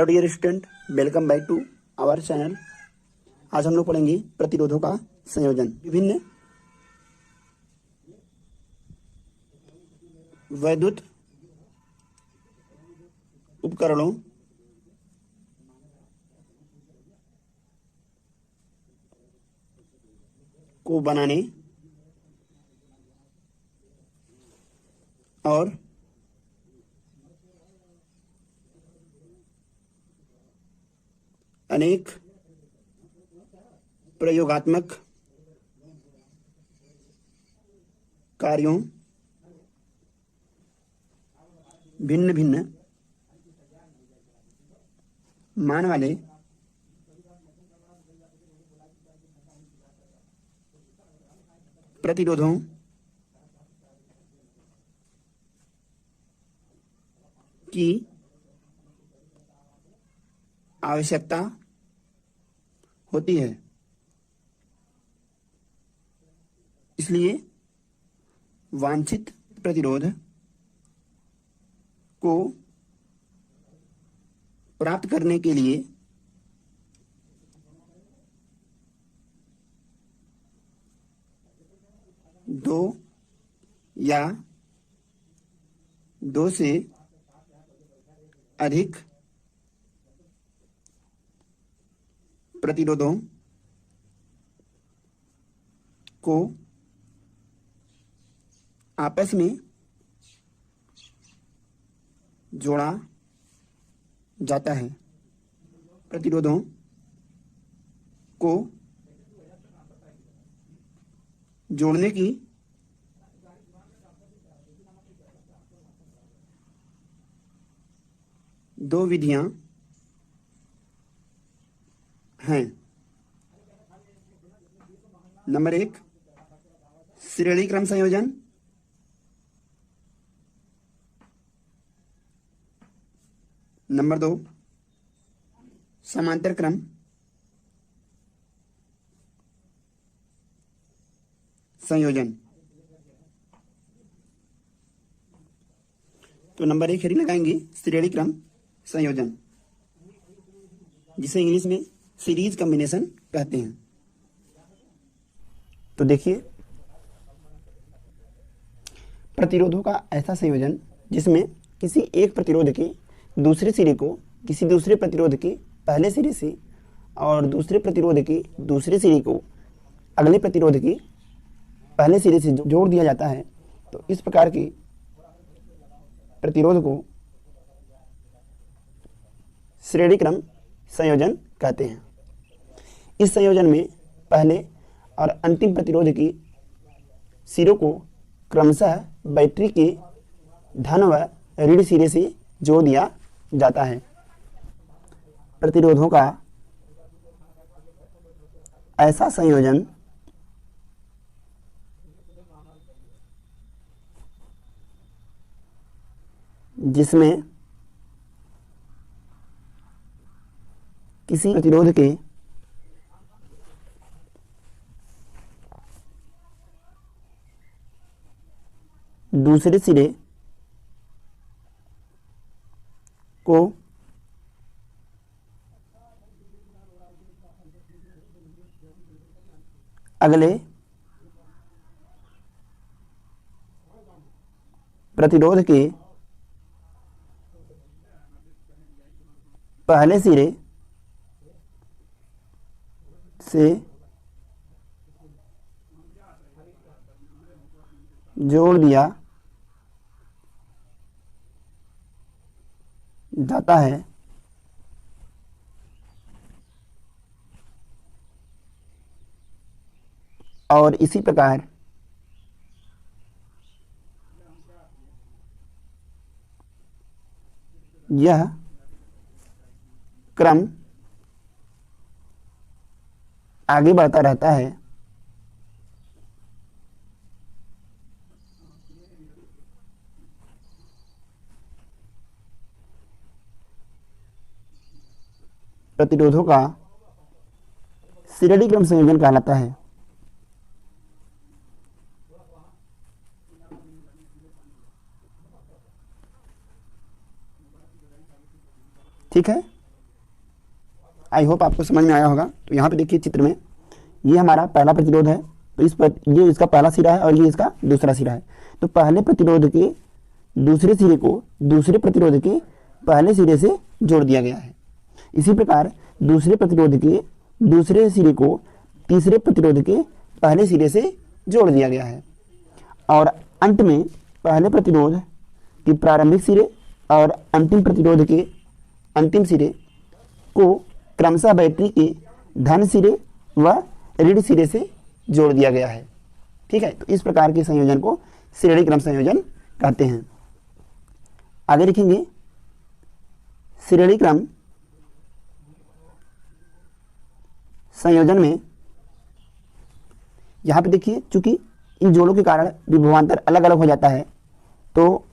Hello dear student, welcome back to our channel. आज हम लोग पढ़ेंगे प्रतिरोधों का संयोजन। विभिन्न वैद्युत उपकरणों को बनाने और अनेक प्रयोगात्मक कार्यों भिन्न भिन्न मान वाले प्रतिरोधों की आवश्यकता होती है। इसलिए वांछित प्रतिरोध को प्राप्त करने के लिए दो या दो से अधिक प्रतिरोधों को आपस में जोड़ा जाता है। प्रतिरोधों को जोड़ने की दो विधियां हैं। नंबर एक, श्रेणी क्रम संयोजन। नंबर दो, समांतर क्रम संयोजन। तो नंबर एक हेडिंग लगाएंगे श्रेणी क्रम संयोजन, जिसे इंग्लिश में सीरीज कॉम्बिनेशन कहते हैं। तो देखिए, प्रतिरोधों का ऐसा संयोजन जिसमें किसी एक प्रतिरोध के दूसरे सिरे को किसी दूसरे प्रतिरोध के पहले सिरे से और दूसरे प्रतिरोध के दूसरे सिरे को अगले प्रतिरोध के पहले सिरे से जोड़ दिया जाता है। तो इस प्रकार के प्रतिरोध को श्रेणी क्रम संयोजन कहते हैं। इस संयोजन में पहले और अंतिम प्रतिरोध के सिरों को क्रमशः बैटरी के धन व ऋण सिरे से जोड़ दिया जाता है। प्रतिरोधों का ऐसा संयोजन जिसमें किसी प्रतिरोध के दूसरे सिरे को अगले प्रतिरोध के पहले सिरे से जोड़ दिया जाता है। और इसी प्रकार यह क्रम आगे बढ़ता रहता है। प्रतिरोधों का श्रेणी क्रम संयोजन कहलाता है। ठीक है। आई होप आपको समझ में आया होगा। तो यहाँ पे देखिए चित्र में ये हमारा पहला प्रतिरोध है, तो इस पर ये इसका पहला सिरा है और ये इसका दूसरा सिरा है। तो पहले प्रतिरोध के दूसरे सिरे को दूसरे प्रतिरोध के पहले सिरे से जोड़ दिया गया है। इसी प्रकार दूसरे प्रतिरोध के दूसरे सिरे को तीसरे प्रतिरोध के पहले सिरे से जोड़ दिया गया है और अंत में पहले प्रतिरोध के प्रारंभिक सिरे और अंतिम प्रतिरोध के अंतिम सिरे को क्रमशः बैटरी के धन सिरे व ऋण सिरे से जोड़ दिया गया है। ठीक है, तो इस प्रकार के संयोजन को श्रेणी क्रम संयोजन कहते हैं। आगे लिखेंगे श्रेणी क्रम संयोजन में यहाँ पे देखिए चूंकि इन जोड़ों के कारण विभवांतर अलग अलग हो जाता है, तो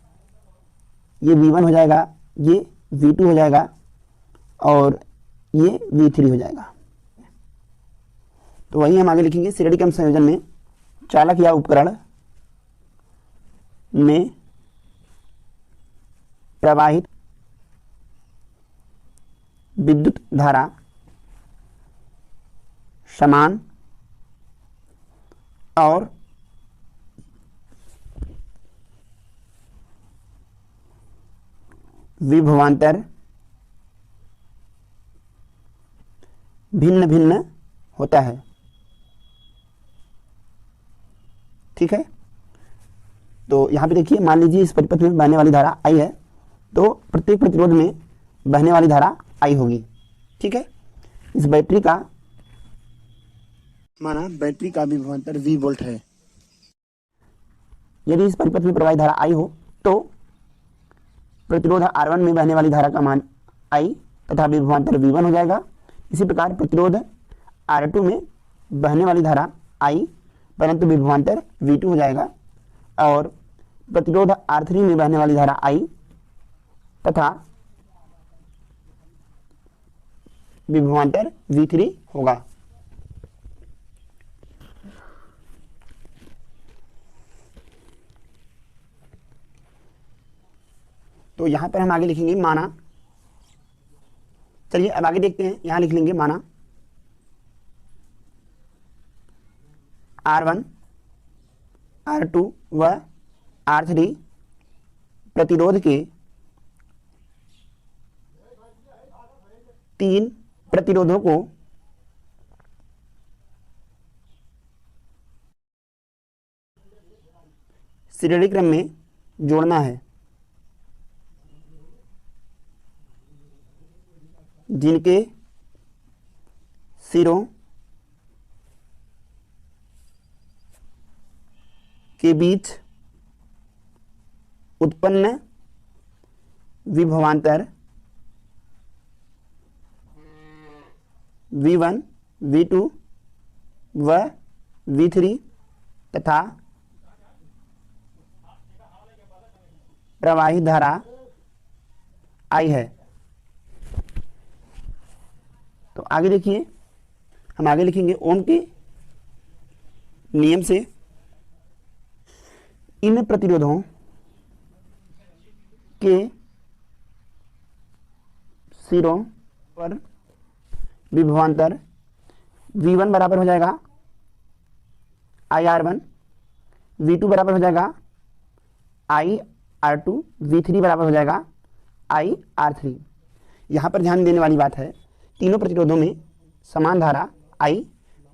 ये V1 हो जाएगा, ये V2 हो जाएगा और ये V3 हो जाएगा। तो वही हम आगे लिखेंगे श्रेणी क्रम संयोजन में चालक या उपकरण में प्रवाहित विद्युत धारा समान और विभवांतर भिन्न भिन्न होता है। ठीक है, तो यहाँ पे देखिए मान लीजिए इस परिपथ में बहने वाली धारा I है, तो प्रत्येक प्रतिरोध में बहने वाली धारा I होगी। ठीक है, इस बैटरी का माना बैटरी का विभवांतर V वोल्ट है। यदि इस परिपथ में प्रवाहित धारा I हो तो प्रतिरोध R1 में बहने वाली धारा का मान I तथा विभवांतर V1 हो जाएगा। इसी प्रकार प्रतिरोध R2 में बहने वाली धारा I परंतु विभवांतर V2 हो जाएगा और प्रतिरोध R3 में बहने वाली धारा I तथा विभवांतर V3 होगा। तो यहां पर हम आगे लिखेंगे माना, चलिए अब आगे देखते हैं। यहां लिख लेंगे माना R1 R2 व R3 प्रतिरोध के तीन प्रतिरोधों को श्रेणी क्रम में जोड़ना है, जिनके सिरों के बीच उत्पन्न विभवांतर V1, V2 व V3 तथा प्रवाहित धारा I है। तो आगे देखिए हम आगे लिखेंगे ओम के नियम से इन प्रतिरोधों के सिरों पर विभवांतर V1 बराबर हो जाएगा IR1, V2 बराबर हो जाएगा IR2, V3 बराबर हो जाएगा IR3। यहाँ पर ध्यान देने वाली बात है, तीनों प्रतिरोधों में समान धारा I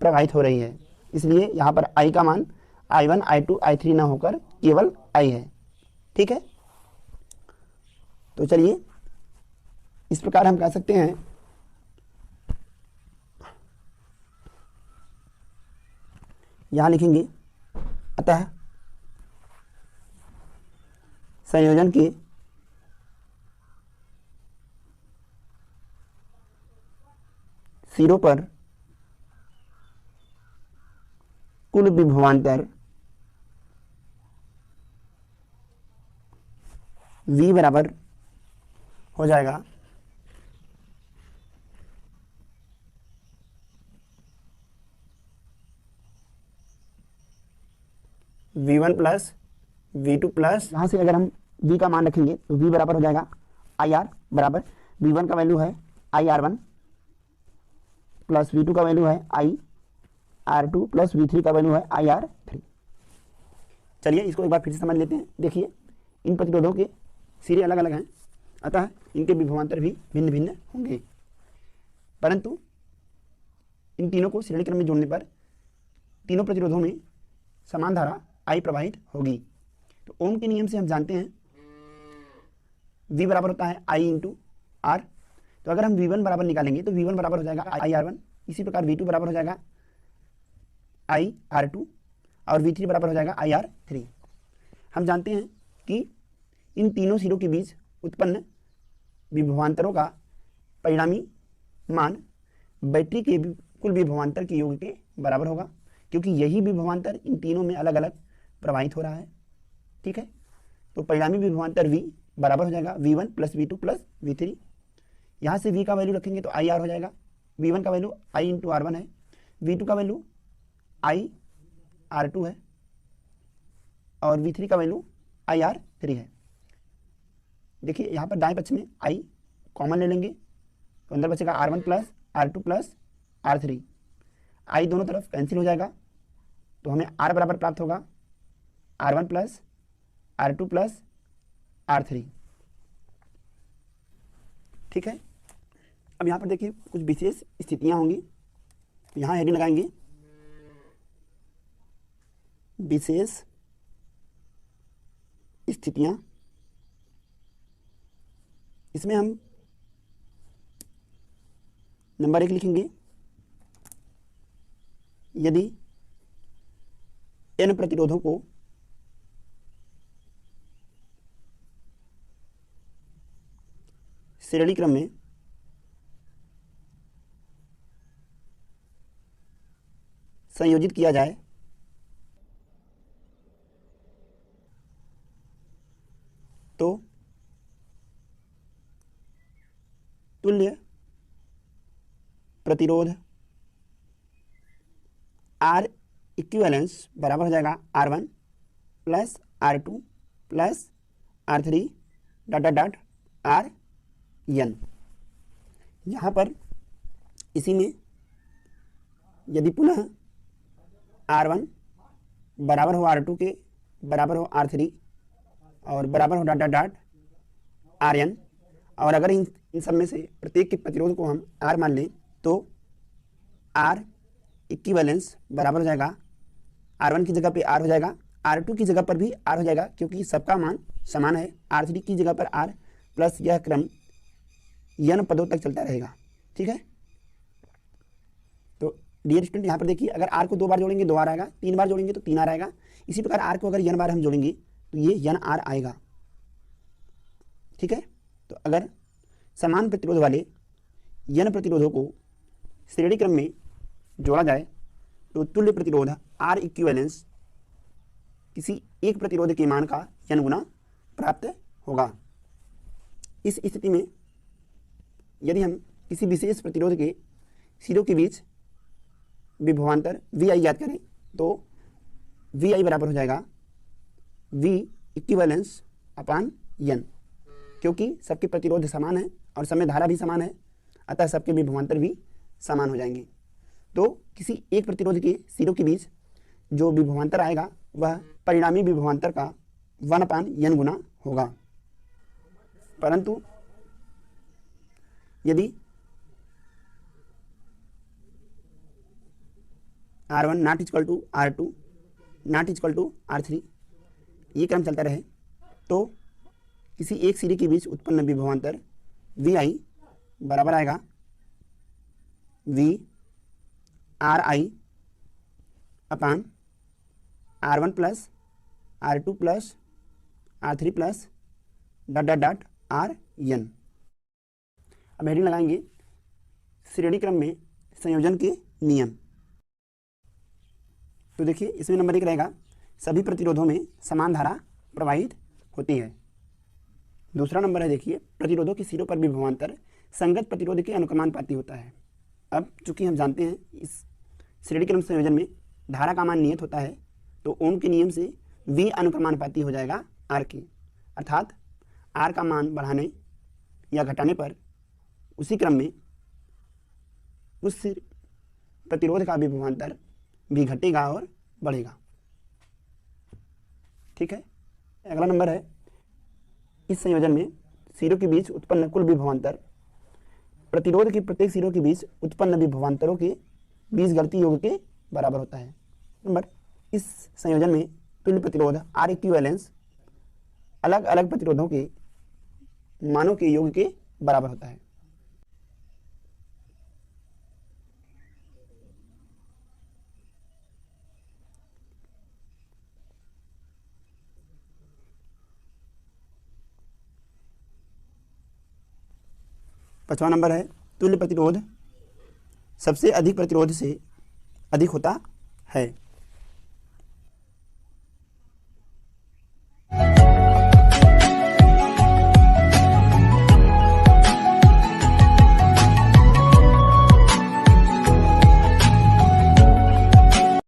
प्रवाहित हो रही है, इसलिए यहाँ पर I का मान I1, I2, I3 ना होकर केवल I है। ठीक है, तो चलिए इस प्रकार हम कह सकते हैं यहां लिखेंगे अतः संयोजन के सिरों पर कुल विभवांतर V बराबर हो जाएगा V1 प्लस V2 प्लस, यहाँ से अगर हम V का मान रखेंगे तो V बराबर हो जाएगा IR बराबर V1 का वैल्यू है IR1 प्लस V2 का वैल्यू है IR2 प्लस V3 का वैल्यू है IR3। चलिए इसको एक बार फिर से समझ लेते हैं। देखिए इन प्रतिरोधों के सिरे अलग अलग हैं, अतः इनके विभवांतर भी भिन्न भिन्न होंगे, परंतु इन तीनों को श्रेणी क्रम में जोड़ने पर तीनों प्रतिरोधों में समान धारा I प्रवाहित होगी। तो ओम के नियम से हम जानते हैं V बराबर होता है I इंटू R। तो अगर हम V1 बराबर निकालेंगे तो V1 बराबर हो जाएगा IR1, इसी प्रकार V2 बराबर हो जाएगा IR2 और V3 बराबर हो जाएगा IR3। हम जानते हैं कि इन तीनों सिरों के बीच उत्पन्न विभवांतरों का परिणामी मान बैटरी के कुल विभवांतर के योग के बराबर होगा, क्योंकि यही विभवांतर इन तीनों में अलग अलग प्रवाहित हो रहा है। ठीक है, तो परिणामी विभवांतर V बराबर हो जाएगा V1 plus V2 plus V3। यहाँ से V का वैल्यू रखेंगे तो IR हो जाएगा। V1 का वैल्यू I इंटू R1 है, V2 का वैल्यू IR2 है और V3 का वैल्यू IR3 है। देखिए यहाँ पर दाएं पक्ष में I कॉमन ले लेंगे तो अंदर बचेगा R1 plus R2 plus R3। I दोनों तरफ कैंसिल हो जाएगा तो हमें R बराबर प्राप्त होगा R1 plus R2 plus R3। ठीक है, अब यहाँ पर देखिए कुछ विशेष स्थितियाँ होंगी, यहाँ हेडिंग लगाएंगे विशेष स्थितियाँ। इसमें हम नंबर 1 लिखेंगे, यदि n प्रतिरोधों को श्रेणी क्रम में संयोजित किया जाए तो तुल्य प्रतिरोध R इक्विवेलेंस बराबर हो जाएगा R1 plus R2 plus R3 dot dot dot RN। यहाँ पर इसी में यदि पुनः R1 बराबर हो R2 के बराबर हो R3 और बराबर हो डॉट डॉट डॉट RN, और अगर इन सब में से प्रत्येक के प्रतिरोध को हम R मान लें तो R इक्विवेलेंस बराबर हो जाएगा R1 की जगह पे R हो जाएगा, R2 की जगह पर भी R हो जाएगा क्योंकि सबका मान समान है। R3 की जगह पर R प्लस यह क्रम n पदों तक चलता रहेगा। ठीक है, तो डियर स्टूडेंट यहाँ पर देखिए अगर R को 2 बार जोड़ेंगे 2 R आएगा, 3 बार जोड़ेंगे तो 3 R आएगा। इसी प्रकार R को अगर n बार हम जोड़ेंगे तो ये n R आएगा। ठीक है, तो अगर समान प्रतिरोध वाले n प्रतिरोधों को श्रेणी क्रम में जोड़ा जाए तो तुल्य प्रतिरोध R इक्विवेलेंस किसी एक प्रतिरोध के मान का n गुना प्राप्त होगा। इस स्थिति में यदि हम किसी विशेष प्रतिरोध के सिरों के बीच विभवांतर VI ज्ञात करें तो VI बराबर हो जाएगा V इक्विवेलेंस अपान n, क्योंकि सबके प्रतिरोध समान है और समय धारा भी समान है, अतः सबके विभवांतर भी समान हो जाएंगे। तो किसी एक प्रतिरोध के सिरों के बीच जो विभवांतर आएगा वह परिणामी विभवांतर का 1/n गुना होगा। परंतु यदि R1 not equal to R2 not equal to R3 ये क्रम चलता रहे तो किसी एक सिरे के बीच उत्पन्न विभवांतर VI बराबर आएगा V RI अपान R1 plus R2 plus R3 plus dot dot dot RN। अब हेडिंग लगाएंगे श्रेणी क्रम में संयोजन के नियम। तो देखिए इसमें नंबर 1 रहेगा, सभी प्रतिरोधों में समान धारा प्रवाहित होती है। दूसरा नंबर है देखिए, प्रतिरोधों के सिरों पर विभवांतर संगत प्रतिरोध के अनुक्रमानुपाती होता है। अब चूंकि हम जानते हैं इस श्रेणी क्रम संयोजन में धारा का मान नियत होता है तो ओम के नियम से V अनुक्रमानुपाती हो जाएगा R के, अर्थात R का मान बढ़ाने या घटाने पर उसी क्रम में उस प्रतिरोध का विभवांतर भी घटेगा और बढ़ेगा। ठीक है, अगला नंबर है, इस संयोजन में सिरों के बीच उत्पन्न कुल विभवांतर प्रतिरोध के प्रत्येक सिरों के बीच उत्पन्न विभवांतरों के बीजगणितीय योग के बराबर होता है। नंबर, इस संयोजन में तुल्य प्रतिरोध आर इक्विवेलेंस अलग अलग प्रतिरोधों के मानों के योग के बराबर होता है। पांचवा नंबर है, तुल्य प्रतिरोध सबसे अधिक प्रतिरोध से अधिक होता है।